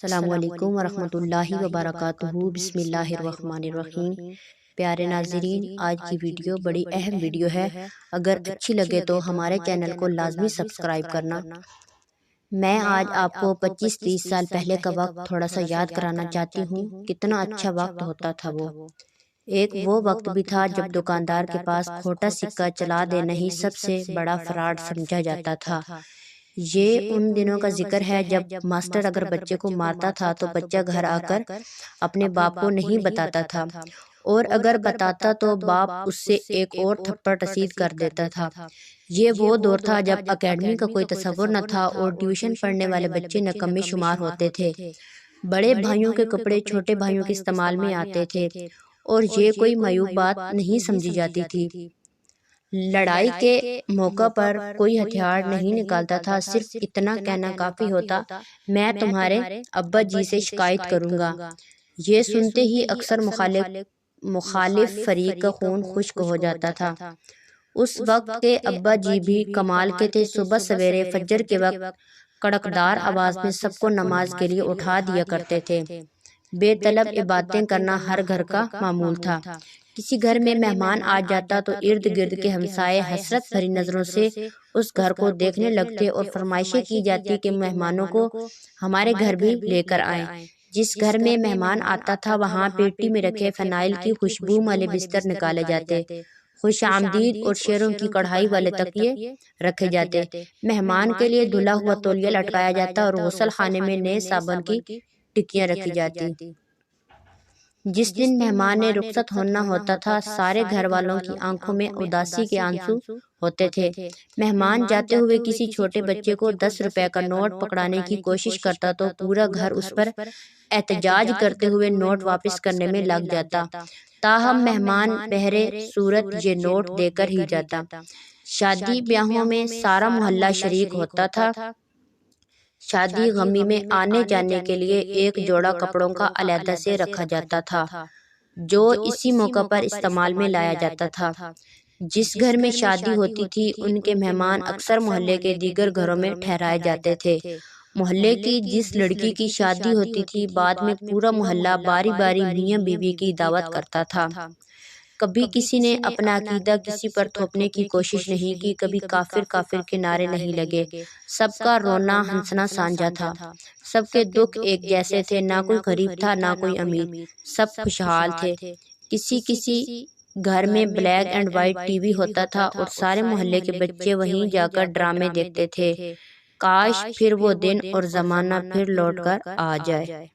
السلام علیکم ورحمۃ اللہ وبرکاتہ۔ بسم اللہ الرحمن الرحیم۔ پیارے ناظرین، آج کی ویڈیو بڑی اہم ویڈیو ہے۔ اگر اچھی لگے تو ہمارے چینل کو لازمی سبسکرائب کرنا۔ میں آج آپ کو 25-30 سال پہلے کا وقت تھوڑا سا یاد کرانا چاہتی ہوں۔ کتنا اچھا وقت ہوتا تھا وہ۔ ایک وہ وقت بھی تھا جب دکاندار کے پاس کھوٹا سکہ چلا دینا ہی سب سے بڑا فراڈ سمجھا جاتا تھا۔ یہ ان دنوں کا ذکر ہے جب ماسٹر اگر بچے کو مارتا تھا تو بچہ گھر آ کر اپنے باپ کو نہیں بتاتا تھا، اور اگر بتاتا تو باپ اس سے ایک اور تھپڑ رسید کر دیتا تھا۔ یہ وہ دور تھا جب اکیڈمی کا کوئی تصور نہ تھا اور ٹیوشن پڑھنے والے بچے نکمے شمار ہوتے تھے۔ بڑے بھائیوں کے کپڑے چھوٹے بھائیوں کے استعمال میں آتے تھے اور یہ کوئی معیوب بات نہیں سمجھی جاتی تھی۔ لڑائی کے موقع پر کوئی ہتھیار نہیں نکالتا تھا، صرف اتنا کہنا کافی ہوتا، میں تمہارے ابا جی سے شکایت کروں گا۔ یہ سنتے ہی اکثر مخالف فریق کا خون خشک ہو جاتا تھا۔ اس وقت کے ابا جی بھی کمال کے تھے۔ صبح سویرے فجر کے وقت کڑکدار آواز میں سب کو نماز کے لیے اٹھا دیا کرتے تھے۔ بے طلب عبادتیں کرنا ہر گھر کا معمول تھا۔ کسی گھر میں مہمان آ جاتا تو ارد گرد کے ہمسائے حسرت بھری نظروں سے اس گھر کو دیکھنے لگتے اور فرمائشیں کی جاتی کہ مہمانوں کو ہمارے گھر بھی لے کر آئیں۔ جس گھر میں مہمان آتا تھا وہاں پیٹی میں رکھے فنائل کی خوشبو والے بستر نکالے جاتے، خوش آمدید اور شیروں کی کڑھائی والے تکیے رکھے جاتے، مہمان کے لیے دھلا ہوا تولیہ لٹکایا جاتا اور غسل خانے میں نئے صابن کی ٹکیاں رکھی جاتی۔ جس دن مہمان نے رخصت ہونا ہوتا تھا سارے گھر والوں کی آنکھوں میں اداسی کے آنسو ہوتے تھے۔ مہمان جاتے ہوئے کسی چھوٹے بچے کو 10 روپے کا نوٹ پکڑانے کی کوشش کرتا تو پورا گھر اس پر احتجاج کرتے ہوئے نوٹ واپس کرنے میں لگ جاتا، تاہم مہمان بہرے صورت یہ نوٹ دے کر ہی جاتا۔ شادی بیاہوں میں سارا محلہ شریک ہوتا تھا۔ شادی غمی میں آنے جانے کے لیے ایک جوڑا کپڑوں کا علیحدہ سے رکھا جاتا تھا جو اسی موقع پر استعمال میں لایا جاتا تھا۔ جس گھر میں شادی ہوتی تھی ان کے مہمان اکثر محلے کے دیگر گھروں میں ٹھہرائے جاتے تھے۔ محلے کی جس لڑکی کی شادی ہوتی تھی بعد میں پورا محلہ باری باری میاں بیوی کی دعوت کرتا تھا۔ کبھی کسی نے اپنا عقیدہ کسی پر تھوپنے کی کوشش نہیں کی، کبھی کافر کے نعرے نہیں لگے۔ سب کا رونا ہنسنا سانجھا تھا، سب کے دکھ ایک جیسے تھے، نہ کوئی غریب تھا نہ کوئی امیر، سب خوشحال تھے۔ کسی گھر میں black and white T V ہوتا تھا اور سارے محلے کے بچے وہیں جا کر ڈرامے دیکھتے تھے۔ کاش پھر وہ دن اور زمانہ پھر لوٹ کر آ جائے۔